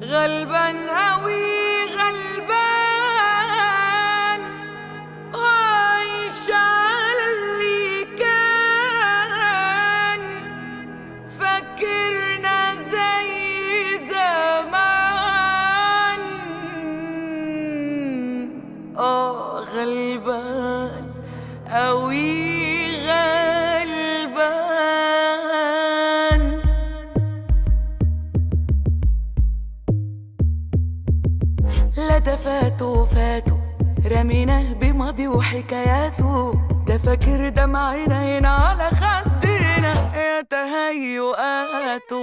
غلبان أوي غلبان، عايش على اللي كان، فاكرنا زي زمان. غلبان أوي غلبان. لا ده فاتوا رميناه بماضي وحكاياته، ده فاكر دمعنا هنا على خدنا يا تهيؤاته.